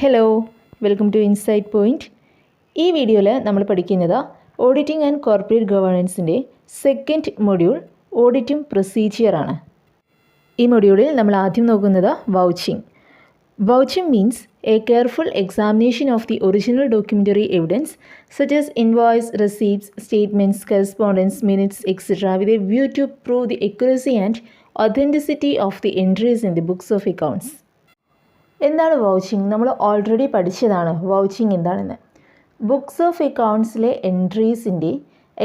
Hello, welcome to Insight Point. ഈ വീഡിയോയിൽ നമ്മൾ പഠിക്കുന്നത് ഓഡിറ്റിംഗ് ആൻഡ് കോർപ്പറേറ്റ് ഗവേണൻസിൻ്റെ സെക്കൻഡ് മൊഡ്യൂൾ ഓഡിറ്റും പ്രൊസീജിയറാണ്. ഈ മൊഡ്യൂളിൽ നമ്മൾ ആദ്യം നോക്കുന്നത് vouching. Vouching means a careful examination of the original documentary evidence such as invoice, receipts, statements, correspondence, minutes, etcetera with a view to prove the accuracy and authenticity of the entries in the books of accounts. എന്താണ് വൗച്ചിങ്? നമ്മൾ already പഠിച്ചതാണ് vouching എന്താണെന്ന്. Books of അക്കൗണ്ട്സിലെ എൻട്രീസിൻ്റെ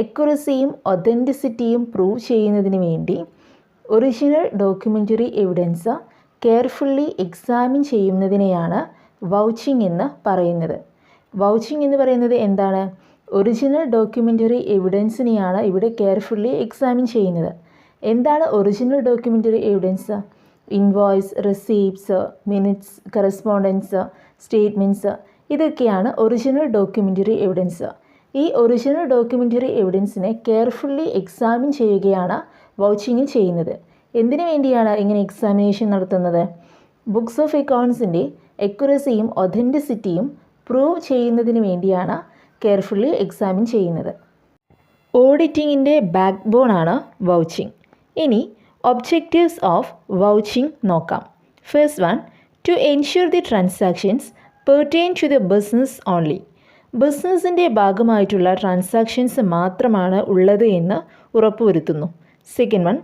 അക്യുറസിയും ഒതൻറ്റിസിറ്റിയും prove ചെയ്യുന്നതിന് വേണ്ടി original documentary evidence carefully examine ചെയ്യുന്നതിനെയാണ് വൗച്ചിങ് എന്ന് പറയുന്നത്. വൗച്ചിങ് എന്ന് പറയുന്നത് എന്താണ്? ഒറിജിനൽ ഡോക്യുമെൻ്ററി എവിഡൻസിനെയാണ് ഇവിടെ കെയർഫുള്ളി എക്സാമിൻ ചെയ്യുന്നത്. എന്താണ് original documentary evidence? Invoice, receipts, minutes, correspondence, statements, ഇതൊക്കെയാണ് ഒറിജിനൽ ഡോക്യുമെൻ്ററി എവിഡൻസ്. ഈ ഒറിജിനൽ ഡോക്യുമെൻ്ററി എവിഡൻസിനെ കെയർഫുള്ളി എക്സാമിൻ ചെയ്യുകയാണ് വൗച്ചിങ്ങിൽ ചെയ്യുന്നത്. എന്തിനു വേണ്ടിയാണ് ഇങ്ങനെ എക്സാമിനേഷൻ നടത്തുന്നത്? ബുക്സ് ഓഫ് അക്കൗണ്ട്സിൻ്റെ അക്യുറസിയും ഒതൻറ്റിസിറ്റിയും പ്രൂവ് ചെയ്യുന്നതിന് വേണ്ടിയാണ് കെയർഫുള്ളി എക്സാമിൻ ചെയ്യുന്നത്. ഓഡിറ്റിങ്ങിൻ്റെ ബാക്ക് ബോണാണ് വൗച്ചിങ്. ഇനി ഒബ്ജക്റ്റീവ്സ് ഓഫ് വൗച്ചിങ് നോക്കാം. First one, to ensure the transactions pertain to the business only. ബിസിനസ്സിൻ്റെ ഭാഗമായിട്ടുള്ള ട്രാൻസാക്ഷൻസ് മാത്രമാണ് ഉള്ളത് എന്ന് ഉറപ്പുവരുത്തുന്നു. Second one,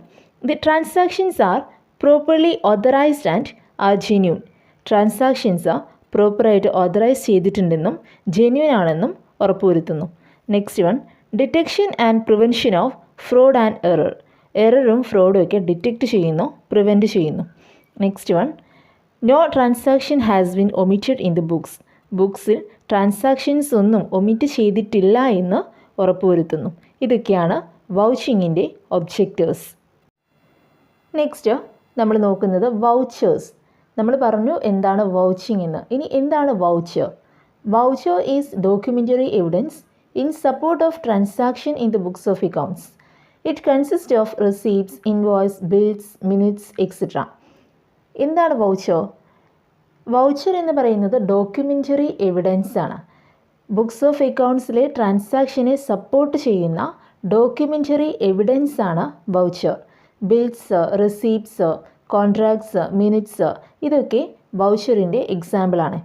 the transactions are properly authorised and are genuine. Transactions പ്രോപ്പറായിട്ട് ഓതറൈസ് ചെയ്തിട്ടുണ്ടെന്നും ജെന്യൂൻ ആണെന്നും ഉറപ്പുവരുത്തുന്നു. Next one, detection and prevention of fraud and error. എററും ഫ്രോഡും ഒക്കെ ഡിറ്റക്റ്റ് ചെയ്യുന്നു, പ്രിവെൻറ്റ് ചെയ്യുന്നു. Next one, no transaction has been omitted in the books. ബുക്സിൽ ട്രാൻസാക്ഷൻസ് ഒന്നും ഒമിറ്റ് ചെയ്തിട്ടില്ല എന്ന് ഉറപ്പുവരുത്തുന്നു. ഇതൊക്കെയാണ് വൗച്ചിങ്ങിൻ്റെ ഒബ്ജക്റ്റീവ്സ്. നെക്സ്റ്റ് നമ്മൾ നോക്കുന്നത് വൗച്ചേഴ്സ്. നമ്മൾ പറഞ്ഞു എന്താണ് വൗച്ചിങ് എന്ന്. ഇനി എന്താണ് voucher? Voucher is documentary evidence in support of transaction in the books of accounts. It consists of receipts, invoice, bills, minutes, etc. എന്താണ് വൗച്ചർ? വൗച്ചർ എന്ന് പറയുന്നത് ഡോക്യുമെൻ്ററി എവിഡൻസ് ആണ്. ബുക്സ് ഓഫ് അക്കൗണ്ട്സിലെ ട്രാൻസാക്ഷനെ സപ്പോർട്ട് ചെയ്യുന്ന ഡോക്യുമെൻ്ററി എവിഡൻസ് ആണ് voucher. Bills, receipts, contracts, minutes, ഇതൊക്കെ വൗച്ചറിൻ്റെ എക്സാമ്പിളാണ്.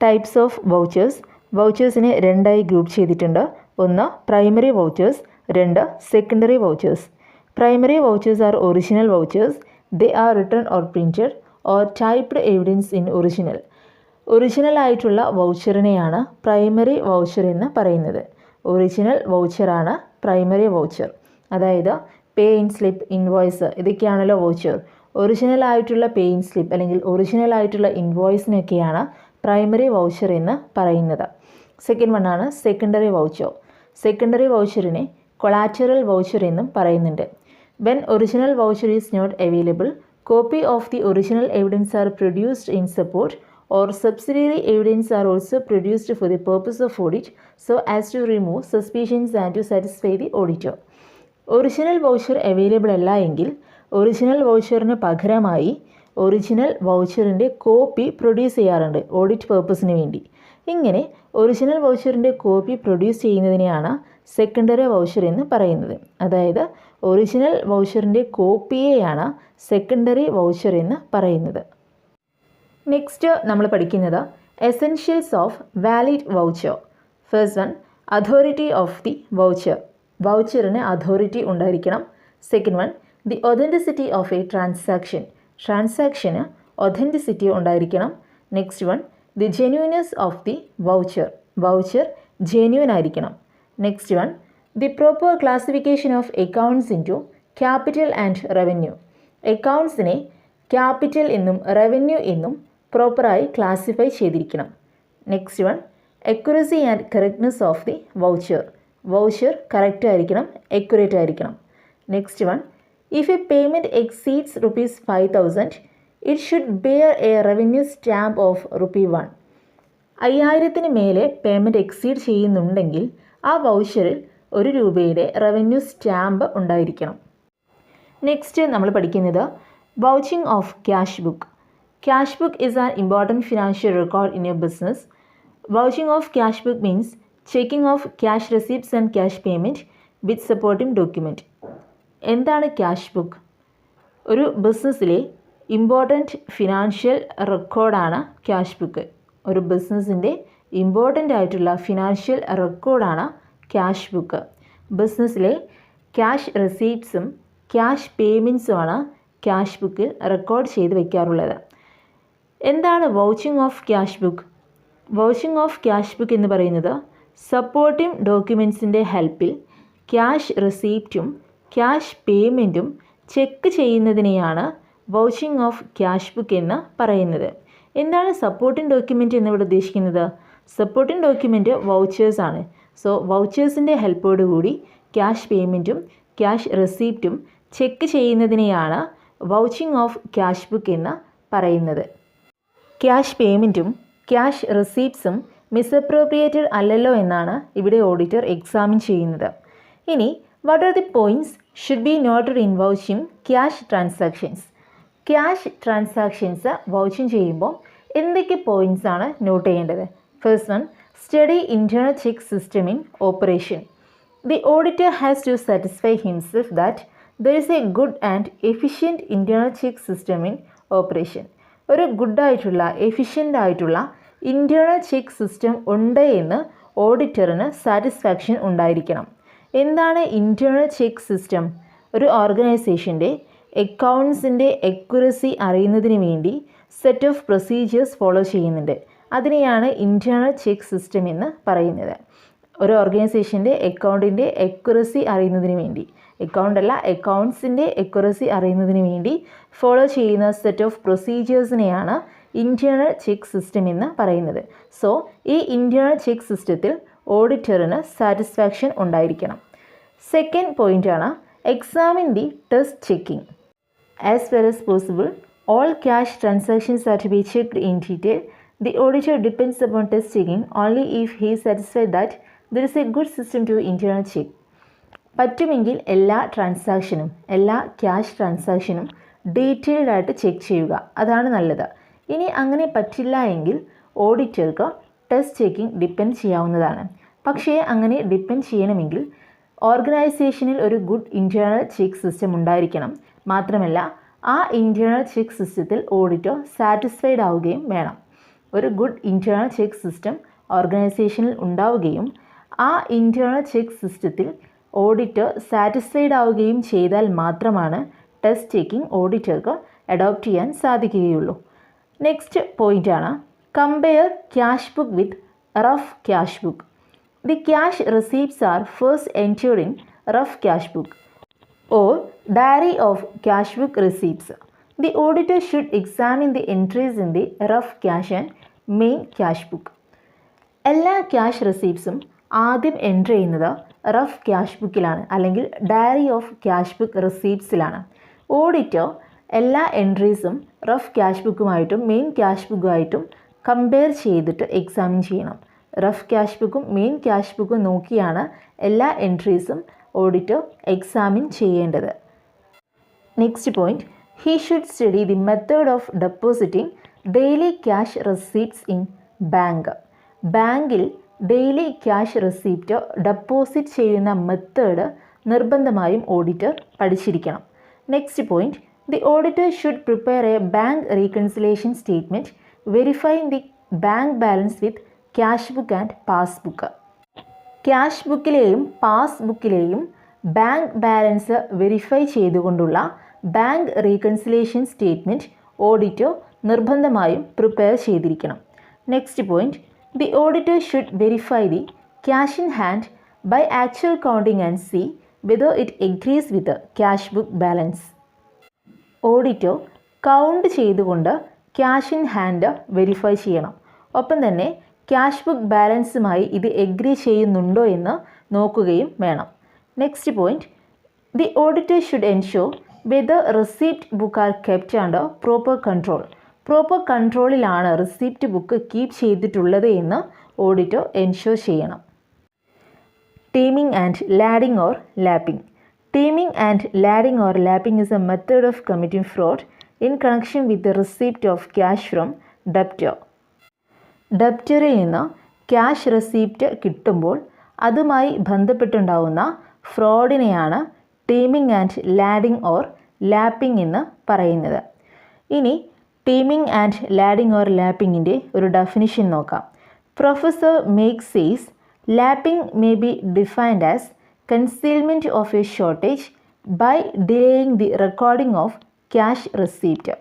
Types of vouchers. വൗച്ചേഴ്സിനെ രണ്ടായി group ചെയ്തിട്ടുണ്ട്. ഒന്ന് പ്രൈമറി വൗച്ചേഴ്സ്, രണ്ട് secondary vouchers. Primary vouchers are original vouchers. They are written or printed or typed evidence in original. Original ആയിട്ടുള്ള വൗച്ചറിനെയാണ് primary voucher എന്ന് പറയുന്നത്. ഒറിജിനൽ വൗച്ചറാണ് പ്രൈമറി വൗച്ചർ. അതായത് പേ ഇൻ സ്ലിപ്പ്, ഇൻവോയ്സ്, ഇതൊക്കെയാണല്ലോ വൗച്ചർ. ഒറിജിനൽ ആയിട്ടുള്ള pay in slip അല്ലെങ്കിൽ original ആയിട്ടുള്ള ഇൻവോയ്സിനൊക്കെയാണ് പ്രൈമറി വൗച്ചർ എന്ന് പറയുന്നത്. സെക്കൻഡ് വൺ ആണ് സെക്കൻഡറി വൗച്ചർ. സെക്കൻഡറി വൗച്ചറിനെ കൊളാറ്ററൽ വൗച്ചർ എന്നും പറയുന്നുണ്ട്. When original voucher is not available, copy of the original evidence are produced in support or subsidiary evidence are also produced for the purpose of audit so as to remove suspicions and to satisfy the auditor. Original voucher available അല്ല എങ്കിൽ original വൗച്ചറിന് പകരമായി original വൗച്ചറിൻ്റെ copy produce ചെയ്യാറുണ്ട് audit പർപ്പസിന് വേണ്ടി. ഇങ്ങനെ original വൗച്ചറിൻ്റെ കോപ്പി പ്രൊഡ്യൂസ് ചെയ്യുന്നതിനെയാണ് സെക്കൻഡറി വൗച്ചർ എന്ന് പറയുന്നത്. അതായത് ഒറിജിനൽ വൗച്ചറിൻ്റെ കോപ്പിയെയാണ് സെക്കൻഡറി വൗച്ചർ എന്ന് പറയുന്നത്. നെക്സ്റ്റ് നമ്മൾ പഠിക്കുന്നത് essentials of valid voucher. First one, authority of the voucher. വൗച്ചറിന് അതോറിറ്റി ഉണ്ടായിരിക്കണം. Second one, the authenticity of a transaction. ട്രാൻസാക്ഷന് ഒതൻറ്റിസിറ്റി ഉണ്ടായിരിക്കണം. Next one, the genuineness of the voucher. Voucher genuine ആയിരിക്കണം. Next one, the proper classification of accounts into capital and revenue. അക്കൗണ്ട്സിനെ capital എന്നും revenue എന്നും പ്രോപ്പറായി classify ചെയ്തിരിക്കണം. Next one, accuracy and correctness of the voucher. Voucher correct ആയിരിക്കണം, accurate ആയിരിക്കണം. Next one, if a payment exceeds ₹5,000 it should bear a revenue stamp of ₹1. 5,000 മേലെ payment exceed ചെയ്യുന്നുണ്ടെങ്കിൽ ആ വൗച്ചറിൽ ₹1 റവന്യൂ സ്റ്റാമ്പ് ഉണ്ടായിരിക്കണം. നെക്സ്റ്റ് നമ്മൾ പഠിക്കുന്നത് vouching of cash book. Cash book is an important financial record in a business. Vouching of cash book means checking of cash receipts and cash payment with supporting document. എന്താണ് cash book? ഒരു ബിസിനസ്സിലെ important financial റെക്കോർഡാണ് cash book. ഒരു ബിസിനസ്സിൻ്റെ important ആയിട്ടുള്ള financial റെക്കോർഡാണ് cash book. ബിസിനസ്സിലെ cash റെസീപ്റ്റ്സും ക്യാഷ് പേയ്മെൻറ്റ്സുമാണ് ക്യാഷ് ബുക്കിൽ റെക്കോർഡ് ചെയ്ത് വയ്ക്കാറുള്ളത്. എന്താണ് vouching of cash book? Vouching of cash book എന്ന് പറയുന്നത് സപ്പോർട്ടിംഗ് ഡോക്യുമെൻറ്റ്സിൻ്റെ ഹെൽപ്പിൽ ക്യാഷ് റെസീപ്റ്റും ക്യാഷ് പേയ്മെൻറ്റും ചെക്ക് ചെയ്യുന്നതിനെയാണ് വൗച്ചിങ് ഓഫ് ക്യാഷ് ബുക്ക് എന്ന് പറയുന്നത്. എന്താണ് സപ്പോർട്ടിംഗ് ഡോക്യുമെൻറ്റ് എന്നിവിടെ ഉദ്ദേശിക്കുന്നത്? സപ്പോർട്ടിംഗ് ഡോക്യുമെൻറ്റ് വൗച്ചേഴ്സാണ്. സോ വൗച്ചേഴ്സിൻ്റെ ഹെൽപ്പോടുകൂടി ക്യാഷ് പേയ്മെൻറ്റും ക്യാഷ് റെസീപ്റ്റും ചെക്ക് ചെയ്യുന്നതിനെയാണ് വൗച്ചിങ് ഓഫ് ക്യാഷ് ബുക്ക് എന്ന് പറയുന്നത്. ക്യാഷ് പേയ്മെൻറ്റും ക്യാഷ് റെസീപ്റ്റ്സും മിസ്അപ്രോപ്രിയേറ്റഡ് അല്ലല്ലോ എന്നാണ് ഇവിടെ ഓഡിറ്റർ എക്സാമിൻ ചെയ്യുന്നത്. ഇനി what are the points should be noted in vouching cash transactions? Cash transactions vouching ചെയ്യുമ്പോൾ എന്തൊക്കെ പോയിൻറ്റ്സ് ആണ് നോട്ട് ചെയ്യേണ്ടത്? First one, study internal check system in operation. The auditor has to satisfy himself that there is a good and efficient internal check system in operation. ഒരു ഗുഡായിട്ടുള്ള efficient ആയിട്ടുള്ള internal check system ഉണ്ട് എന്ന് ഓഡിറ്ററിന് satisfaction ഉണ്ടായിരിക്കണം. എന്താണ് internal check system? ഒരു ഓർഗനൈസേഷൻ്റെ അക്കൗണ്ട്സിൻ്റെ accuracy അറിയുന്നതിന് വേണ്ടി സെറ്റ് ഓഫ് പ്രൊസീജിയേഴ്സ് ഫോളോ ചെയ്യുന്നുണ്ട്. അതിനെയാണ് ഇൻറ്റേർണൽ ചെക്ക് സിസ്റ്റം എന്ന് പറയുന്നത്. ഒരു ഓർഗനൈസേഷൻ്റെ അക്കൗണ്ടിൻ്റെ അക്യുറസി അറിയുന്നതിന് വേണ്ടി, അക്കൗണ്ട്സിൻ്റെ അക്യുറസി അറിയുന്നതിന് വേണ്ടി ഫോളോ ചെയ്യുന്ന സെറ്റ് ഓഫ് പ്രൊസീജിയേഴ്സിനെയാണ് ഇൻറ്റേർണൽ ചെക്ക് സിസ്റ്റം എന്ന് പറയുന്നത്. സോ ഈ ഇൻറ്റേർണൽ ചെക്ക് സിസ്റ്റത്തിൽ ഓഡിറ്ററിന് സാറ്റിസ്ഫാക്ഷൻ ഉണ്ടായിരിക്കണം. സെക്കൻഡ് പോയിൻ്റാണ് examine the test checking. As well as possible all cash transactions are to be checked in detail. The auditor depends upon test checking only if he is satisfied that there is a good system to internal check. പറ്റുമെങ്കിൽ എല്ലാ cash ട്രാൻസാക്ഷനും detailed ആയിട്ട് check ചെയ്യുക, അതാണ് നല്ലത്. ഇനി അങ്ങനെ പറ്റില്ല എങ്കിൽ ഓഡിറ്റർക്ക് ടെസ്റ്റ് ചെക്കിംഗ് ഡിപ്പെൻഡ് ചെയ്യാവുന്നതാണ്. പക്ഷേ അങ്ങനെ ഡിപ്പെൻഡ് ചെയ്യണമെങ്കിൽ ഓർഗനൈസേഷനിൽ ഒരു ഗുഡ് ഇൻറ്റേർണൽ ചെക്ക് സിസ്റ്റം ഉണ്ടായിരിക്കണം. മാത്രമല്ല ആ ഇൻറ്റേർണൽ ചെക്ക് സിസ്റ്റത്തിൽ ഓഡിറ്റർ സാറ്റിസ്ഫൈഡ് ആവുകയും വേണം. ഒരു ഗുഡ് ഇൻറ്റേർണൽ ചെക്ക് സിസ്റ്റം ഓർഗനൈസേഷനിൽ ഉണ്ടാവുകയും ആ ഇൻറ്റേർണൽ ചെക്ക് സിസ്റ്റത്തിൽ ഓഡിറ്റർ സാറ്റിസ്ഫൈഡ് ആവുകയും ചെയ്താൽ മാത്രമാണ് ടെസ്റ്റ് ചെക്കിംഗ് ഓഡിറ്റർക്ക് അഡോപ്റ്റ് ചെയ്യാൻ സാധിക്കുകയുള്ളൂ. നെക്സ്റ്റ് പോയിൻ്റാണ് compare cash book with rough cash book. The cash receipts are first entered in rough cash book or diary of cash book receipts. The auditor should examine the entries in the rough cash and main cash book. എല്ലാ cash റെസീപ്റ്റ്സും ആദ്യം entry ചെയ്യുന്നത് rough cash ബുക്കിലാണ്, അല്ലെങ്കിൽ diary of cash book റെസീപ്റ്റ്സിലാണ്. Auditor എല്ലാ എൻട്രീസും rough cash ബുക്കുമായിട്ടും മെയിൻ ക്യാഷ് ബുക്കുമായിട്ടും കമ്പയർ ചെയ്തിട്ട് എക്സാമിൻ ചെയ്യണം. റഫ് ക്യാഷ് ബുക്കും മെയിൻ ക്യാഷ് ബുക്കും നോക്കിയാണ് എല്ലാ എൻട്രീസും ഓഡിറ്റർ എക്സാമിൻ ചെയ്യേണ്ടത്. Next point, he should study the method of depositing daily cash receipts in bank. ബാങ്കിൽ ഡെയിലി ക്യാഷ് റെസീപ്റ്റ് ഡെപ്പോസിറ്റ് ചെയ്യുന്ന മെത്തേഡ് നിർബന്ധമായും ഓഡിറ്റർ പഠിച്ചിരിക്കണം. Next point, the auditor should prepare a bank reconciliation statement verifying the bank balance with cash book and passbook. Cash ബുക്കിലെയും പാസ്ബുക്കിലെയും bank balance verify ചെയ്തുകൊണ്ടുള്ള bank reconciliation statement auditor നിർബന്ധമായും prepare ചെയ്തിരിക്കണം. Next point, the auditor should verify the cash in hand by actual counting and see whether it agrees with the cash book balance. Auditor count ചെയ്തുകൊണ്ട് cash in hand verify ചെയ്യണം. ഒപ്പം തന്നെ cash book ബാലൻസുമായി ഇത് agree ചെയ്യുന്നുണ്ടോ എന്ന് നോക്കുകയും വേണം. Next point, the auditor should ensure whether receipt book are kept under proper control. Proper കൺട്രോളിലാണ് റിസിപ്റ്റ് ബുക്ക് കീപ്പ് ചെയ്തിട്ടുള്ളത് എന്ന് ഓഡിറ്റർ എൻഷുർ ചെയ്യണം. Teaming and lading or lapping. Teaming and lading or lapping is a method of committing fraud in connection with the receipt of cash from debtor. ഡെപ്റ്ററിൽ നിന്ന് cash receipt കിട്ടുമ്പോൾ അതുമായി ബന്ധപ്പെട്ടുണ്ടാവുന്ന ഫ്രോഡിനെയാണ് teaming and lading or lapping എന്ന് പറയുന്നത്. ഇനി teaming and lading or ലാപ്പിംഗിൻ്റെ ഒരു ഡെഫിനിഷൻ നോക്കാം. Professor Make says lapping may be defined as concealment of a shortage by delaying the recording of cash receipt.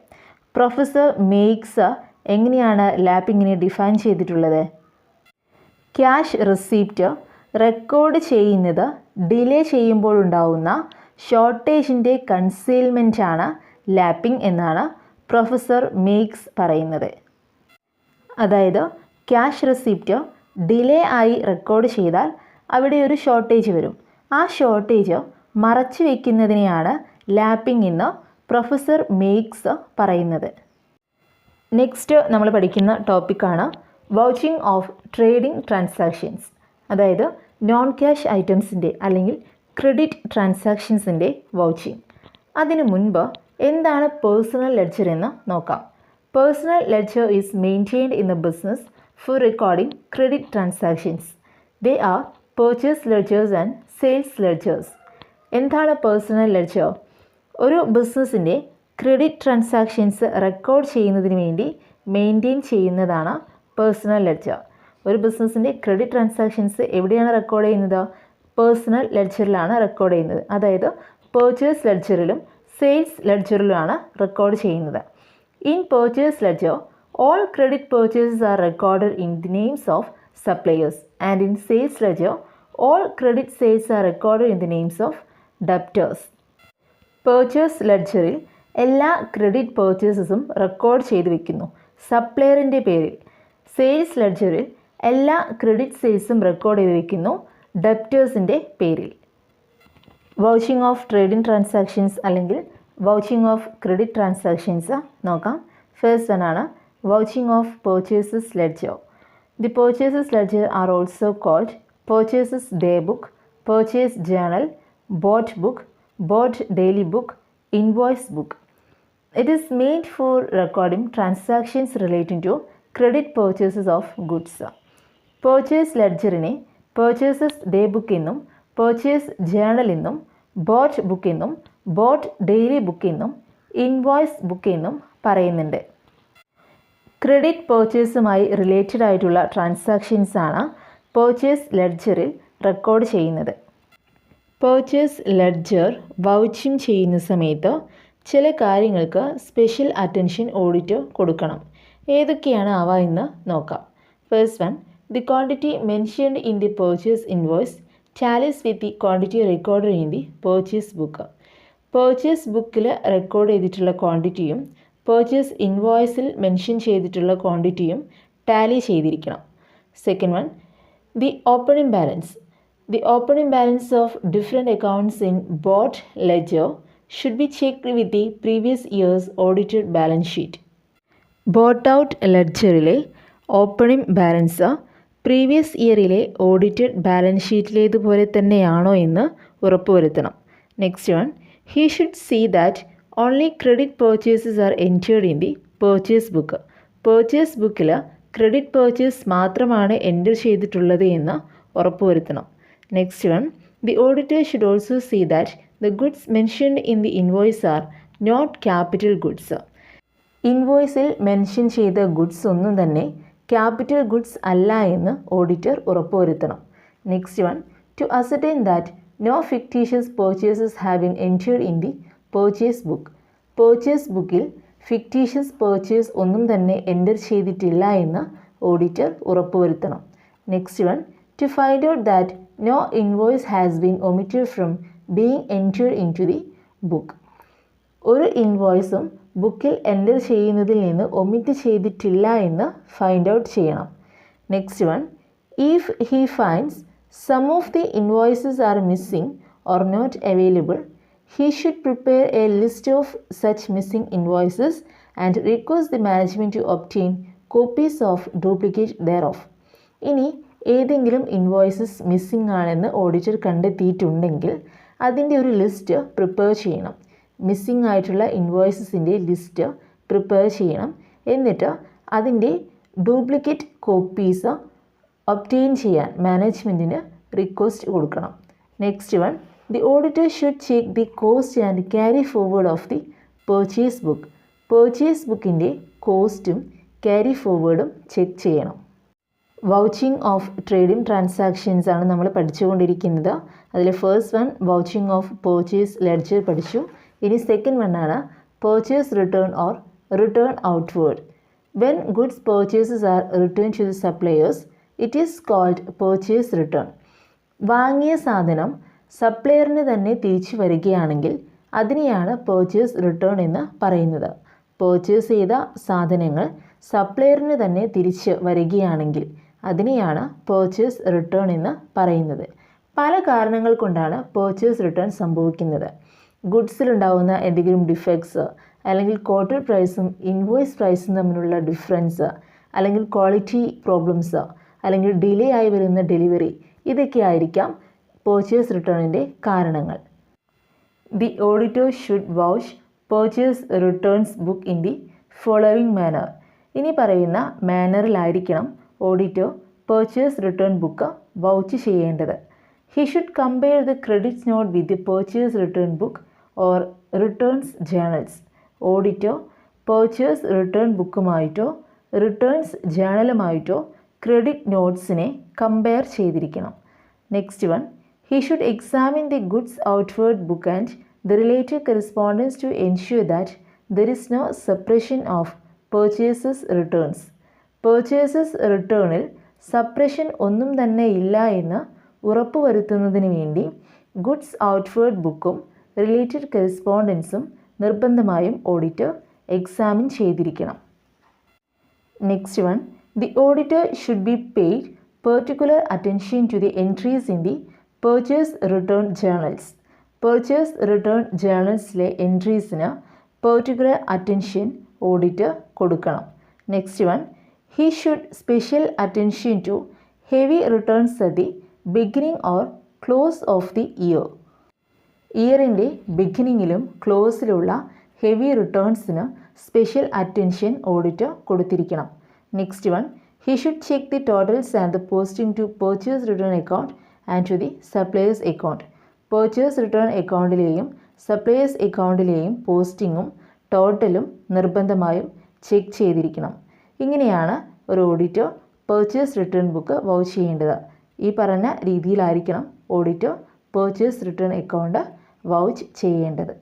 Professor Makes എങ്ങനെയാണ് ലാപ്പിങ്ങിനെ define ചെയ്തിട്ടുള്ളത്? Cash receipt record ചെയ്യുന്നത് ഡിലേ ചെയ്യുമ്പോഴുണ്ടാവുന്ന ഷോർട്ടേജിൻ്റെ കൺസീൽമെൻറ്റാണ് lapping എന്നാണ് പ്രൊഫസർ മേക്സ് പറയുന്നത്. അതായത് ക്യാഷ് റെസീപ്റ്റ് ഡിലേ ആയി റെക്കോർഡ് ചെയ്താൽ അവിടെ ഒരു ഷോർട്ടേജ് വരും. ആ ഷോർട്ടേജ് മറച്ചു വയ്ക്കുന്നതിനെയാണ് ലാപ്പിംഗ് എന്ന് പ്രൊഫസർ മേക്സ് പറയുന്നത്. നെക്സ്റ്റ് നമ്മൾ പഠിക്കുന്ന ടോപ്പിക്കാണ് വൗച്ചിങ് ഓഫ് ട്രേഡിംഗ് ട്രാൻസാക്ഷൻസ്. അതായത് നോൺ ക്യാഷ് ഐറ്റംസിൻ്റെ അല്ലെങ്കിൽ ക്രെഡിറ്റ് ട്രാൻസാക്ഷൻസിൻ്റെ വൗച്ചിങ്. അതിനു മുൻപ് എന്താണ് പേഴ്സണൽ ലെഡ്ജർ എന്ന് നോക്കാം. Personal ledger is maintained in the business for recording credit transactions. They are purchase ledgers and sales ledgers. എന്താണ് പേഴ്സണൽ ലെഡ്ജർ? ഒരു ബിസിനസ്സിൻ്റെ ക്രെഡിറ്റ് ട്രാൻസാക്ഷൻസ് റെക്കോർഡ് ചെയ്യുന്നതിന് വേണ്ടി മെയിൻറ്റെയിൻ ചെയ്യുന്നതാണ് പേഴ്സണൽ ലെഡ്ജർ. ഒരു ബിസിനസ്സിൻ്റെ ക്രെഡിറ്റ് ട്രാൻസാക്ഷൻസ് എവിടെയാണ് റെക്കോർഡ് ചെയ്യുന്നത്? പേഴ്സണൽ ലെഡ്ജറിലാണ് റെക്കോർഡ് ചെയ്യുന്നത്. അതായത് പർച്ചേസ് ലെഡ്ജറിലും സെയിൽസ് ലെഡ്ജറിലുമാണ് റെക്കോർഡ് ചെയ്യുന്നത്. In purchase ledger all credit purchases are recorded in the names of suppliers and in sales ledger all credit sales are recorded in the names of debtors. Purchase ലെഡ്ജറിൽ എല്ലാ credit പർച്ചേസസും record ചെയ്ത് വയ്ക്കുന്നു സപ്ലയറിൻ്റെ പേരിൽ. Sales ലെഡ്ജറിൽ എല്ലാ credit സെയിൽസും record ചെയ്ത് വയ്ക്കുന്നു ഡെപ്റ്റേഴ്സിൻ്റെ പേരിൽ. വൗച്ചിങ് ഓഫ് ട്രേഡിംഗ് ട്രാൻസാക്ഷൻസ് അല്ലെങ്കിൽ വൗച്ചിങ് ഓഫ് ക്രെഡിറ്റ് ട്രാൻസാക്ഷൻസ് നോക്കാം. ഫസ്റ്റ് ആണ് vouching of purchases ledger. The purchases ledger are also called purchases day book, purchase journal, bought book, bought daily book, invoice book. It is made for recording transactions relating to credit purchases of goods. Purchase ledgerനെ purchases day book എന്നും purchase journal എന്നും bought book എന്നും bought daily book എന്നും invoice book എന്നും പറയുന്നുണ്ട്. Credit പർച്ചേസുമായി related ആയിട്ടുള്ള transactions ആണ് purchase ലെഡ്ജറിൽ record ചെയ്യുന്നത്. Purchase ledger vouching ചെയ്യുന്ന സമയത്ത് ചില കാര്യങ്ങൾക്ക് സ്പെഷ്യൽ അറ്റൻഷൻ ഓഡിറ്റ് കൊടുക്കണം. ഏതൊക്കെയാണ് അവ എന്ന് നോക്കാം. First one, the quantity mentioned in the purchase invoice tallies with the quantity recorded in the purchase book. Purchase ബുക്കിൽ റെക്കോർഡ് ചെയ്തിട്ടുള്ള ക്വാണ്ടിറ്റിയും പർച്ചേസ് ഇൻവോയ്സിൽ മെൻഷൻ ചെയ്തിട്ടുള്ള ക്വാണ്ടിറ്റിയും ടാലി ചെയ്തിരിക്കണം. Second one, the opening balance. The opening balance of different accounts in bought ledger should be checked with the previous year's audited balance sheet. Bought out ലെഡ്ജറിലെ opening balance previous ഇയറിലെ audited balance ഷീറ്റിലേതുപോലെ തന്നെയാണോ എന്ന് ഉറപ്പുവരുത്തണം. Next one, he should see that only credit purchases are entered in the purchase book. Purchase ബുക്കിൽ credit purchase മാത്രമാണ് enter ചെയ്തിട്ടുള്ളത് എന്ന് ഉറപ്പുവരുത്തണം. Next one, the auditor should also see that the goods mentioned in the invoice are not capital goods. ഇൻവോയ്സിൽ mention ചെയ്ത goods ഒന്നും തന്നെ capital goods അല്ല എന്ന് ഓഡിറ്റർ ഉറപ്പുവരുത്തണം. Next one, to ascertain that no fictitious purchases have been entered in the purchase book. Purchase ബുക്കിൽ fictitious purchase ഒന്നും തന്നെ എൻറ്റർ ചെയ്തിട്ടില്ല എന്ന് ഓഡിറ്റർ ഉറപ്പുവരുത്തണം. Next one, to find out that no invoice has been omitted from being entered into the book. ഒരു ഇൻവോയ്സും ബുക്കിൽ enter ചെയ്യുന്നതിൽ നിന്ന് ഒമിറ്റ് ചെയ്തിട്ടില്ല എന്ന് ഫൈൻഡ് ഔട്ട് ചെയ്യണം. Next one, if he finds some of the invoices are missing or not available, he should prepare a list of such missing invoices and request the management to obtain copies of duplicate thereof. ഇനി ഏതെങ്കിലും invoices missing ആണെന്ന് auditor കണ്ടെത്തിയിട്ടുണ്ടെങ്കിൽ അതിൻ്റെ ഒരു list prepare ചെയ്യണം. Missing ആയിട്ടുള്ള ഇൻവോയ്സസിൻ്റെ list prepare ചെയ്യണം. എന്നിട്ട് അതിൻ്റെ ഡ്യൂപ്ലിക്കേറ്റ് കോപ്പീസ് ഒബ്റ്റെയിൻ ചെയ്യാൻ മാനേജ്മെൻറ്റിന് റിക്വസ്റ്റ് കൊടുക്കണം. Next one, the auditor should check the cost and carry forward of the purchase book. Purchase ബുക്കിൻ്റെ കോസ്റ്റും ക്യാരി ഫോർവേഡും ചെക്ക് ചെയ്യണം. വൗച്ചിങ് ഓഫ് ട്രേഡിംഗ് ട്രാൻസാക്ഷൻസ് ആണ് നമ്മൾ പഠിച്ചുകൊണ്ടിരിക്കുന്നത്. അതിൽ first one vouching of purchase ledger പഠിച്ചു. ഇനി സെക്കൻഡ് വൺ ആണ് purchase return or return outward. When goods purchases are return to the suppliers it is called purchase return. വാങ്ങിയ സാധനം സപ്ലയറിന് തന്നെ തിരിച്ചു വരികയാണെങ്കിൽ അതിനെയാണ് പർച്ചേസ് റിട്ടേൺ എന്ന് പറയുന്നത്. പർച്ചേസ് ചെയ്ത സാധനങ്ങൾ സപ്ലയറിന് തന്നെ തിരിച്ച് വരികയാണെങ്കിൽ അതിനെയാണ് പർച്ചേസ് റിട്ടേൺ എന്ന് പറയുന്നത്. പല കാരണങ്ങൾ കൊണ്ടാണ് പർച്ചേസ് റിട്ടേൺ സംഭവിക്കുന്നത്. ഗുഡ്സിലുണ്ടാകുന്ന എന്തെങ്കിലും ഡിഫെക്ട്സ്, അല്ലെങ്കിൽ ക്വാർട്ടർ പ്രൈസും ഇൻവോയ്സ് പ്രൈസും തമ്മിലുള്ള ഡിഫറൻസ്, അല്ലെങ്കിൽ ക്വാളിറ്റി പ്രോബ്ലംസ്, അല്ലെങ്കിൽ ഡിലേ ആയി വരുന്ന ഡെലിവറി, ഇതൊക്കെ ആയിരിക്കാം പർച്ചേസ് റിട്ടേണിൻ്റെ കാരണങ്ങൾ. The auditor should vouch purchase returns book in the following manner. ഇനി പറയുന്ന മാനറിലായിരിക്കണം auditor purchase return book vouch ചെയ്യേണ്ടത്. He should compare the credits note with the purchase return book or returns journals. Auditor purchase return ബുക്കുമായിട്ടോ returns ജേണലുമായിട്ടോ credit നോട്ട്സിനെ compare ചെയ്തിരിക്കണം. Next one, he should examine the goods outward book and the related correspondence to ensure that there is no suppression of purchases returns. Purchases റിട്ടേണിൽ suppression ഒന്നും തന്നെ ഇല്ല എന്ന് ഉറപ്പുവരുത്തുന്നതിന് വേണ്ടി ഗുഡ്സ് ഔട്ട്വേർഡ് ബുക്കും റിലേറ്റഡ് കറസ്പോണ്ടൻസും നിർബന്ധമായും ഓഡിറ്റർ എക്സാമിൻ ചെയ്തിരിക്കണം. Next one, the auditor should be paid particular attention to the entries in the purchase return journals. Purchase return ജേണൽസിലെ എൻട്രീസിന് പെർട്ടിക്കുലർ അറ്റൻഷൻ ഓഡിറ്റർ കൊടുക്കണം. Next one, he should special attention to heavy returns at the beginning or close of the year. ഇയറിൻ്റെ ബിഗിനിങ്ങിലും ക്ലോസിലുള്ള heavy റിട്ടേൺസിന് special attention auditor കൊടുത്തിരിക്കണം. Next one, he should check the totals and the posting to purchase return account and to the suppliers account. Purchase return അക്കൗണ്ടിലെയും suppliers അക്കൗണ്ടിലെയും പോസ്റ്റിങ്ങും ടോട്ടലും നിർബന്ധമായും check ചെയ്തിരിക്കണം. ഇങ്ങനെയാണ് ഒരു auditor purchase return book vouch ചെയ്യേണ്ടത്. ഈ പറഞ്ഞ രീതിയിലായിരിക്കണം auditor purchase return account vouch ചെയ്യേണ്ടത്.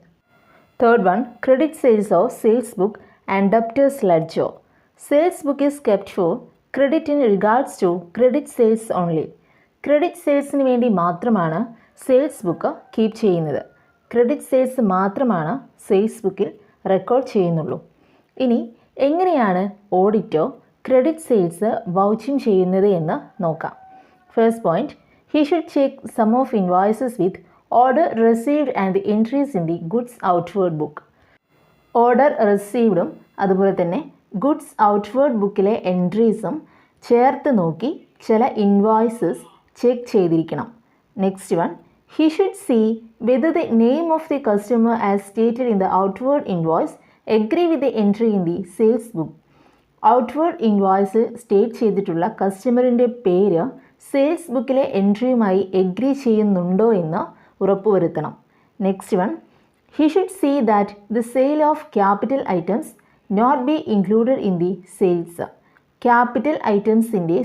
Third one, credit sales of sales book and debtors ledger. Sales book is kept for credit in regards to credit sales only. Credit സെയിൽസിന് വേണ്ടി മാത്രമാണ് sales book keep ചെയ്യുന്നത്. Credit sales മാത്രമാണ് sales ബുക്കിൽ record ചെയ്യുന്നുള്ളൂ. ഇനി എങ്ങനെയാണ് auditor credit sales vouching ചെയ്യുന്നത് എന്ന് നോക്കാം. First point, he should check some of invoices with order received and the entries in the goods outward book. Order റിസീവ്ഡും അതുപോലെ തന്നെ ഗുഡ്സ് ഔട്ട്വേർഡ് ബുക്കിലെ എൻട്രീസും ചേർത്ത് നോക്കി ചില ഇൻവോയ്സസ് ചെക്ക് ചെയ്തിരിക്കണം. Next one, he should see whether the name of the customer as stated in the outward invoice agree with the entry in the sales book. Outward ഇൻവോയ്സിൽ സ്റ്റേറ്റ് ചെയ്തിട്ടുള്ള കസ്റ്റമറിൻ്റെ പേര് സെയിൽസ് ബുക്കിലെ എൻട്രിയുമായി എഗ്രി ചെയ്യുന്നുണ്ടോ എന്ന് ഉറപ്പുവരുത്തണം. Next one, he should see that the sale of capital items not be included in the sales. Capital ഐറ്റംസിൻ്റെ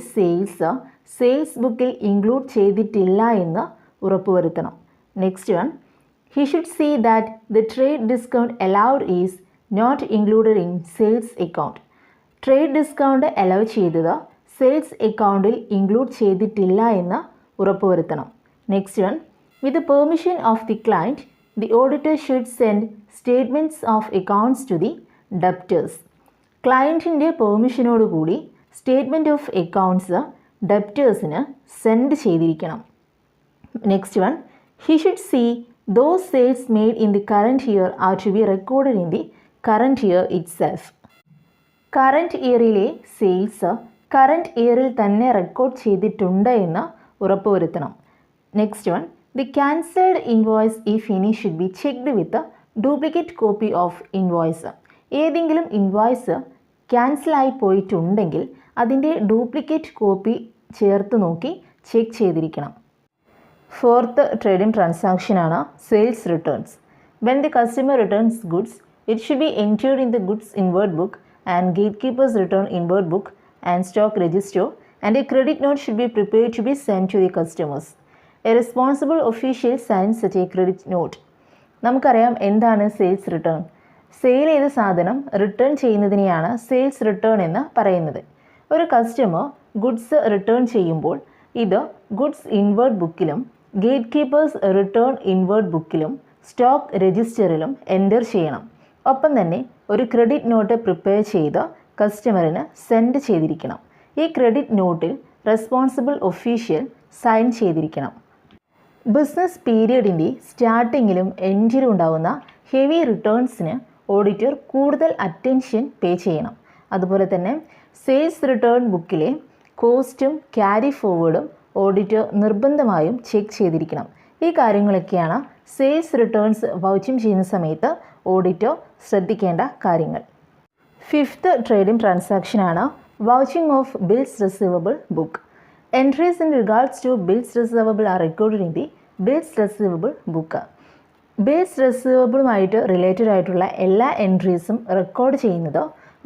sales ബുക്കിൽ ഇൻക്ലൂഡ് ചെയ്തിട്ടില്ല എന്ന് ഉറപ്പുവരുത്തണം. Next one, he should see that the trade discount allowed is not included in sales account. Trade discount allow ചെയ്തത് sales അക്കൗണ്ടിൽ include ചെയ്തിട്ടില്ല എന്ന് ഉറപ്പുവരുത്തണം. Next one, with permission of the client the auditor should send statements of accounts to the debtors. ക്ലയൻറ്റിൻ്റെ പെർമിഷനോടുകൂടി statement of accounts ഡെപ്റ്റേഴ്സിന് send ചെയ്തിരിക്കണം. Next one, he should see those sales made in the current year are to be recorded in the current year itself. Current ഇയറിലെ sales current ഇയറിൽ തന്നെ record ചെയ്തിട്ടുണ്ട് എന്ന് ഉറപ്പുവരുത്തണം. Next one, the cancelled invoice if any should be checked with duplicate copy of invoice. ഏതെങ്കിലും invoice ക്യാൻസലായി പോയിട്ടുണ്ടെങ്കിൽ അതിൻ്റെ ഡ്യൂപ്ലിക്കേറ്റ് കോപ്പി ചേർത്ത് നോക്കി ചെക്ക് ചെയ്തിരിക്കണം. ഫോർത്ത് ട്രേഡിംഗ് ട്രാൻസാക്ഷനാണ് sales returns. When the customer returns goods it should be entered in the goods inward book and gate keepers return inward book and stock register and A credit note should be prepared to be send to the customers. A responsible official signs such a credit note. നമുക്കറിയാം എന്താണ് sales return. Sale ചെയ്ത സാധനം return ചെയ്യുന്നതിനെയാണ് sales return എന്ന് പറയുന്നത്. ഒരു customer goods return ചെയ്യുമ്പോൾ ഇത് goods inward ബുക്കിലും ഗേറ്റ് കീപ്പേഴ്സ് റിട്ടേൺ ഇൻവേർഡ് ബുക്കിലും സ്റ്റോക്ക് രജിസ്റ്ററിലും എൻ്റർ ചെയ്യണം. ഒപ്പം തന്നെ ഒരു ക്രെഡിറ്റ് നോട്ട് പ്രിപ്പയർ ചെയ്ത് കസ്റ്റമറിന് സെൻഡ് ചെയ്തിരിക്കണം. ഈ ക്രെഡിറ്റ് നോട്ടിൽ റെസ്പോൺസിബിൾ ഒഫീഷ്യൽ സൈൻ ചെയ്തിരിക്കണം. ബിസിനസ് പീരിയഡിൻ്റെ സ്റ്റാർട്ടിങ്ങിലും എൻഡിലും ഉണ്ടാകുന്ന ഹെവി റിട്ടേൺസിന് ഓഡിറ്റർ കൂടുതൽ അറ്റൻഷൻ പേ ചെയ്യണം. അതുപോലെ തന്നെ സെയിൽസ് റിട്ടേൺ ബുക്കിലെ കോസ്റ്റും ക്യാരി ഫോർവേഡും ഓഡിറ്റർ നിർബന്ധമായും ചെക്ക് ചെയ്തിരിക്കണം. ഈ കാര്യങ്ങളൊക്കെയാണ് സെയിൽസ് റിട്ടേൺസ് വൗച്ചിങ് ചെയ്യുന്ന സമയത്ത് ഓഡിറ്റർ ശ്രദ്ധിക്കേണ്ട കാര്യങ്ങൾ. ഫിഫ്ത്ത് ട്രേഡിംഗ് ട്രാൻസാക്ഷനാണ് vouching of bills receivable book. Entries in regards to bills receivable are recorded in the bills receivable book. Bills റിസീവബിളുമായിട്ട് റിലേറ്റഡ് ആയിട്ടുള്ള എല്ലാ എൻട്രീസും റെക്കോർഡ് ചെയ്യുന്നത്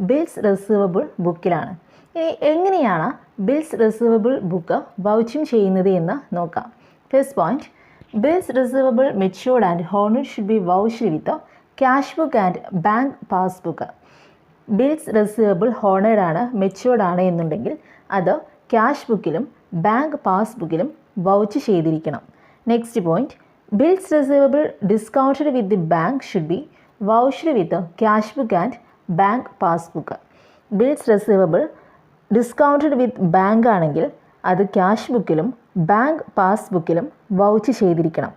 ബിൽസ് റിസീവബിൾ ബുക്കിലാണ്. ഇനി എങ്ങനെയാണ് ബിൽസ് റിസീവബിൾ ബുക്ക് വൗച്ചിങ് ചെയ്യുന്നത് എന്ന് നോക്കാം. First point, bills receivable matured and honoured should be vouched with cash book and bank passbook. Bills receivable honoured ആണ്, മെച്യൂർഡ് ആണ് എന്നുണ്ടെങ്കിൽ അത് ക്യാഷ് ബുക്കിലും ബാങ്ക് പാസ്ബുക്കിലും വൗച്ച് ചെയ്തിരിക്കണം. Next point, bills receivable discounted with the bank should be vouched with cash book and bank passbook. Bills receivable discounted with bank ആണെങ്കിൽ അത് cash ബുക്കിലും ബാങ്ക് പാസ്ബുക്കിലും വൗച്ച് ചെയ്തിരിക്കണം.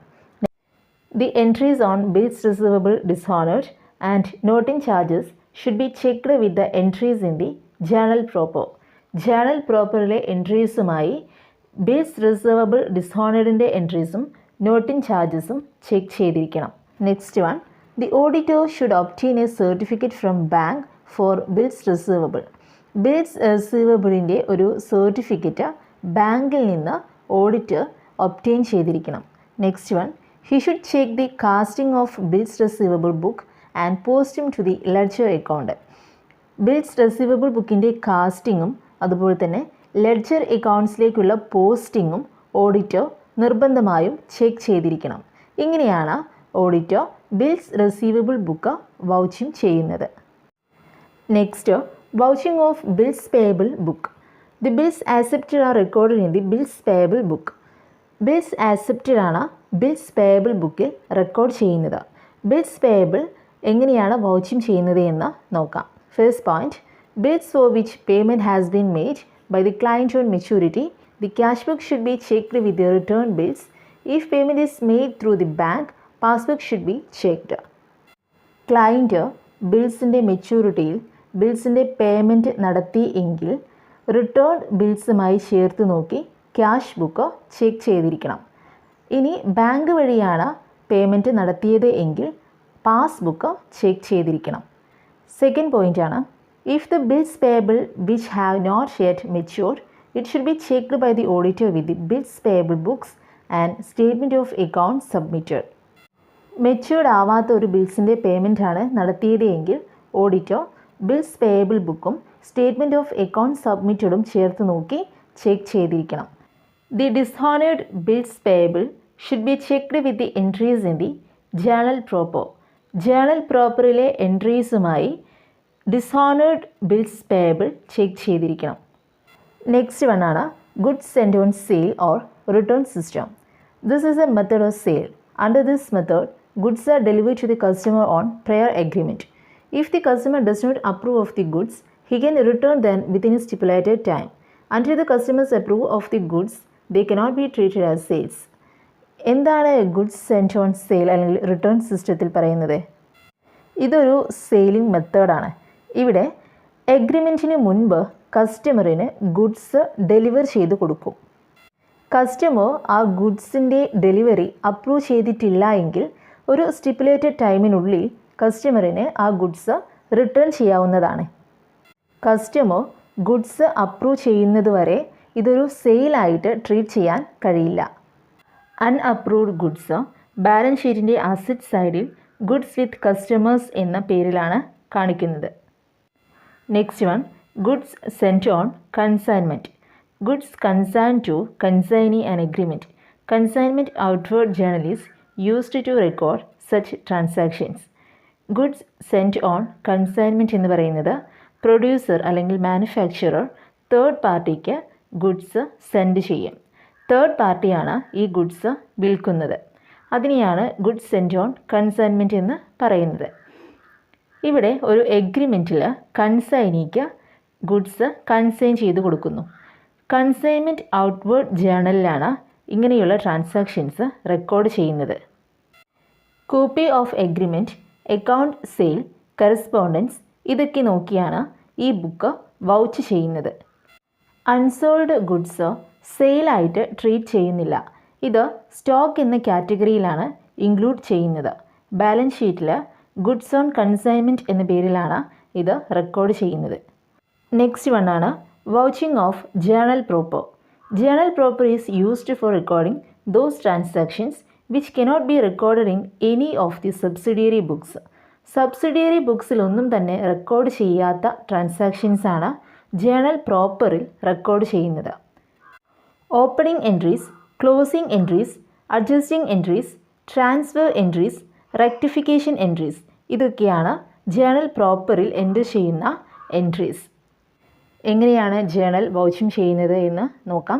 The entries on bills receivable dishonoured and noting charges should be checked with the entries in the journal proper. Journal പ്രോപ്പറിലെ എൻട്രീസുമായി bills receivable ഡിസ്ഹോണേഡിൻ്റെ എൻട്രീസും noting ചാർജസും ചെക്ക് ചെയ്തിരിക്കണം. Next one, the auditor should obtain a certificate from bank for bills receivable. Bills റിസീവബിളിൻ്റെ ഒരു certificate ബാങ്കിൽ നിന്ന് ഓഡിറ്റർ ഒബ്റ്റെയിൻ ചെയ്തിരിക്കണം. Next one, he should check the casting of bills receivable book and posting to the ledger account. Bills receivable ബുക്കിൻ്റെ കാസ്റ്റിങ്ങും അതുപോലെ തന്നെ ledger അക്കൗണ്ട്സിലേക്കുള്ള പോസ്റ്റിങ്ങും ഓഡിറ്റർ നിർബന്ധമായും ചെക്ക് ചെയ്തിരിക്കണം. ഇങ്ങനെയാണ് auditor bills receivable book vouching ചെയ്യുന്നത്. Next, vouching of bills payable book. The bills accepted are recorded in the bills payable book. Bills accepted ആണ് ബിൽസ് പേയബിൾ ബുക്കിൽ റെക്കോർഡ് ചെയ്യുന്നത്. ബിൽസ് പേയബിൾ എങ്ങനെയാണ് വൗച്ചിങ് ചെയ്യുന്നത് എന്ന് നോക്കാം. First point, bills for which payment has been made by the client on maturity, the cash book should be checked with the return bills. If payment is made through the bank, passbook should be checked. Client ബിൽസിൻ്റെ മെച്യൂരിറ്റിയിൽ ബിൽസിൻ്റെ payment നടത്തി എങ്കിൽ return ബിൽസുമായി ചേർത്ത് നോക്കി cash book check ചെയ്തിരിക്കണം. ഇനി bank വഴിയാണ് പേയ്മെൻറ്റ് നടത്തിയത് എങ്കിൽ പാസ്ബുക്ക് ചെക്ക് ചെയ്തിരിക്കണം. സെക്കൻഡ് പോയിൻ്റാണ്, if the bills payable which have not yet matured, it should be checked by the auditor with the bills payable books and statement of accounts submitted. Matured ആവാത്ത ഒരു ബിൽസിൻ്റെ payment ആണ് നടത്തിയത് എങ്കിൽ auditor bills payable ബുക്കും statement of account സബ്മിറ്റഡും ചേർത്ത് നോക്കി ചെക്ക് ചെയ്തിരിക്കണം. The dishonoured bills payable should be checked with the entries in the journal proper. Journal പ്രോപ്പറിലെ എൻട്രീസുമായി ഡിസ്ഹോണേഡ് ബിൽസ് പേയബിൾ ചെക്ക് ചെയ്തിരിക്കണം. നെക്സ്റ്റ് വൺ ആണ് goods send on sale or return system. This is a method of sale. Under this method goods are delivered to the customer on prior agreement. If the customer does not approve of the goods, he can return them within a stipulated time. Until the customers approve of the goods, they cannot be treated as sales. എന്താണ് goods send on sale അല്ലെങ്കിൽ return സിസ്റ്റത്തിൽ പറയുന്നത്? ഇതൊരു sailing മെത്തേഡാണ്. ഇവിടെ എഗ്രിമെൻറ്റിന് മുൻപ് കസ്റ്റമറിന് goods deliver ചെയ്ത് കൊടുക്കും. കസ്റ്റമർ ആ ഗുഡ്സിൻ്റെ ഡെലിവറി അപ്രൂവ് ചെയ്തിട്ടില്ല എങ്കിൽ ഒരു സ്റ്റിപ്പുലേറ്റഡ് ടൈമിനുള്ളിൽ കസ്റ്റമറിന് ആ ഗുഡ്സ് റിട്ടേൺ ചെയ്യാവുന്നതാണ്. കസ്റ്റമർ ഗുഡ്സ് അപ്രൂവ് ചെയ്യുന്നതുവരെ ഇതൊരു സെയിലായിട്ട് ട്രീറ്റ് ചെയ്യാൻ കഴിയില്ല. അൺഅപ്രൂവ്ഡ് ഗുഡ്സ് ബാലൻസ് ഷീറ്റിൻ്റെ അസറ്റ് സൈഡിൽ ഗുഡ്സ് വിത്ത് കസ്റ്റമേഴ്സ് എന്ന പേരിലാണ് കാണിക്കുന്നത്. Next one, goods sent on consignment. Goods consign to consignee an agreement. Consignment outward journal is used to record such transactions. Goods sent on consignment എന്ന് പറയുന്നത് producer അല്ലെങ്കിൽ manufacturer third പാർട്ടിക്ക് goods send ചെയ്യും. തേർഡ് പാർട്ടിയാണ് ഈ ഗുഡ്സ് വിൽക്കുന്നത്. അതിനെയാണ് ഗുഡ്സ് സെൻറ്റ് ഓൺ കൺസൈൻമെൻറ്റ് എന്ന് പറയുന്നത്. ഇവിടെ ഒരു എഗ്രിമെൻറ്റിൽ കൺസൈനിക്ക് ഗുഡ്സ് കൺസൈൻ ചെയ്ത് കൊടുക്കുന്നു. കൺസൈൻമെൻറ്റ് ഔട്ട്വേർഡ് ജേണലിലാണ് ഇങ്ങനെയുള്ള ട്രാൻസാക്ഷൻസ് റെക്കോർഡ് ചെയ്യുന്നത്. Copy of agreement, account sale, correspondence ഇതൊക്കെ നോക്കിയാണ് ഈ ബുക്ക് വൗച്ച് ചെയ്യുന്നത്. അൺസോൾഡ് ഗുഡ്സ് സെയിലായിട്ട് ട്രീറ്റ് ചെയ്യുന്നില്ല. ഇത് സ്റ്റോക്ക് എന്ന കാറ്റഗറിയിലാണ് ഇൻക്ലൂഡ് ചെയ്യുന്നത്. ബാലൻസ് ഷീറ്റിൽ ഗുഡ്സ് ഓൺ കൺസൈൻമെൻറ്റ് എന്ന പേരിലാണ് ഇത് റെക്കോർഡ് ചെയ്യുന്നത്. നെക്സ്റ്റ് വണ്ണാണ് vouching of journal proper. Journal proper is used for recording those transactions which cannot be recorded in any of the subsidiary books. Subsidiary ബുക്സിലൊന്നും തന്നെ റെക്കോർഡ് ചെയ്യാത്ത ട്രാൻസാക്ഷൻസാണ് ജേണൽ പ്രോപ്പറിൽ റെക്കോർഡ് ചെയ്യുന്നത്. Opening entries, closing entries, adjusting entries, transfer entries, rectification entries ഇതൊക്കെയാണ് journal പ്രോപ്പറിൽ enter ചെയ്യുന്ന entries. എങ്ങനെയാണ് journal vouching ചെയ്യുന്നത് എന്ന് നോക്കാം.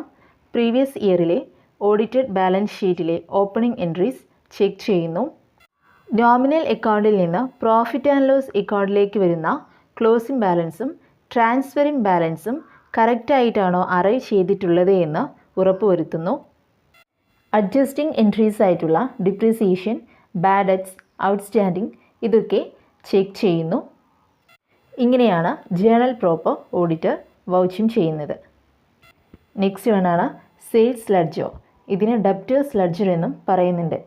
പ്രീവിയസ് ഇയറിലെ ഓഡിറ്റഡ് ബാലൻസ് ഷീറ്റിലെ ഓപ്പണിംഗ് എൻട്രീസ് ചെക്ക് ചെയ്യുന്നു. നോമിനൽ അക്കൗണ്ടിൽ നിന്ന് പ്രോഫിറ്റ് ആൻഡ് ലോസ് അക്കൗണ്ടിലേക്ക് വരുന്ന ക്ലോസിംഗ് ബാലൻസും ട്രാൻസ്ഫറിംഗ് ബാലൻസും കറക്റ്റായിട്ടാണോ അറൈവ് ചെയ്തിട്ടുള്ളത് എന്ന് ഉറപ്പുവരുത്തുന്നു. അഡ്ജസ്റ്റിംഗ് എൻട്രീസ് ആയിട്ടുള്ള ഡിപ്രീസിയേഷൻ, ബാഡ് ഡെറ്റ്സ്, ഔട്ട്സ്റ്റാൻഡിംഗ് ഇതൊക്കെ ചെക്ക് ചെയ്യുന്നു. ഇങ്ങനെയാണ് ജേണൽ പ്രോപ്പർ ഓഡിറ്റർ വൗച്ചിങ് ചെയ്യുന്നത്. നെക്സ്റ്റ് വണ്ണാണ് സെയിൽസ് ലെഡ്ജർ. ഇതിന് ഡെപ്റ്റേഴ്സ് ലെഡ്ജർ എന്നും പറയുന്നുണ്ട്.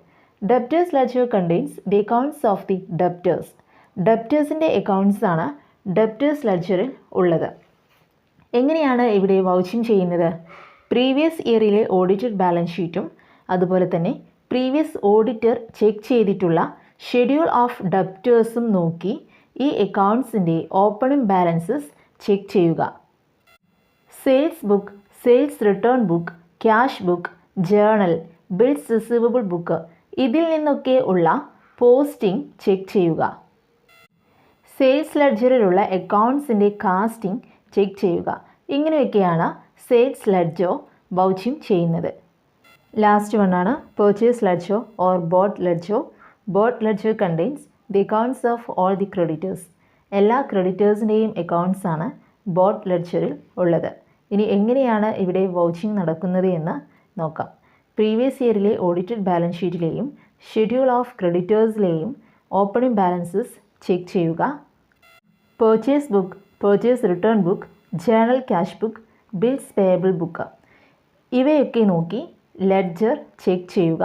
Debtors ledger contains the accounts of the debtors. ഡെപ്റ്റേഴ്സിൻ്റെ അക്കൗണ്ട്സ് ആണ് ഡെപ്റ്റേഴ്സ് ലെഡ്ജറിൽ ഉള്ളത്. എങ്ങനെയാണ് ഇവിടെ വൗച്ചിങ് ചെയ്യുന്നത്? പ്രീവിയസ് ഇയറിലെ ഓഡിറ്റഡ് ബാലൻസ് ഷീറ്റും അതുപോലെ തന്നെ പ്രീവിയസ് ഓഡിറ്റർ ചെക്ക് ചെയ്തിട്ടുള്ള ഷെഡ്യൂൾ ഓഫ് ഡെപ്റ്റേഴ്സും നോക്കി ഈ അക്കൗണ്ട്സിൻ്റെ ഓപ്പണിംഗ് ബാലൻസസ് ചെക്ക് ചെയ്യുക. Sales book, sales return book, cash book, journal, bills receivable book ഇതിൽ നിന്നൊക്കെ ഉള്ള പോസ്റ്റിംഗ് ചെക്ക് ചെയ്യുക. സെയിൽസ് ലെഡ്ജറിലുള്ള അക്കൗണ്ട്സിൻ്റെ കാസ്റ്റിംഗ് ചെക്ക് ചെയ്യുക. ഇങ്ങനെയൊക്കെയാണ് സെയിൽസ് ലെഡ്ജർ വൗച്ചിങ് ചെയ്യുന്നത്. ലാസ്റ്റ് വണ്ണാണ് purchase ledger or bought ledger. Bought ledger contains the accounts of all the creditors. എല്ലാ ക്രെഡിറ്റേഴ്സിൻ്റെയും അക്കൗണ്ട്സ് ആണ് ബോട്ട് ലെഡ്ജറിൽ ഉള്ളത്. ഇനി എങ്ങനെയാണ് ഇവിടെ വൗച്ചിങ് നടക്കുന്നത് എന്ന് നോക്കാം. പ്രീവിയസ് ഇയറിലെ ഓഡിറ്റഡ് ബാലൻസ് ഷീറ്റിലെയും ഷെഡ്യൂൾ ഓഫ് ക്രെഡിറ്റേഴ്സിലെയും ഓപ്പണിംഗ് ബാലൻസസ് ചെക്ക് ചെയ്യുക. Purchase book, purchase return book, journal cash book, bills payable book ഇവയൊക്കെ നോക്കി ലെഡ്ജർ ചെക്ക് ചെയ്യുക.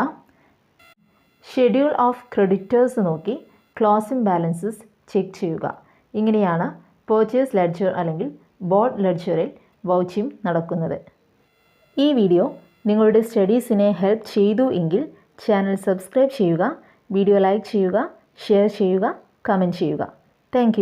ഷെഡ്യൂൾ ഓഫ് ക്രെഡിറ്റേഴ്സ് നോക്കി ക്ലോസിംഗ് ബാലൻസസ് ചെക്ക് ചെയ്യുക. ഇങ്ങനെയാണ് പർച്ചേസ് ലെഡ്ജർ അല്ലെങ്കിൽ ബോട്ട് ലെഡ്ജറിൽ വൗച്ചിങ് നടക്കുന്നത്. ഈ വീഡിയോ നിങ്ങളുടെ സ്റ്റഡീസിനെ ഹെൽപ്പ് ചെയ്തു എങ്കിൽ ചാനൽ സബ്സ്ക്രൈബ് ചെയ്യുക, വീഡിയോ ലൈക്ക് ചെയ്യുക, ഷെയർ ചെയ്യുക, കമൻറ്റ് ചെയ്യുക. താങ്ക്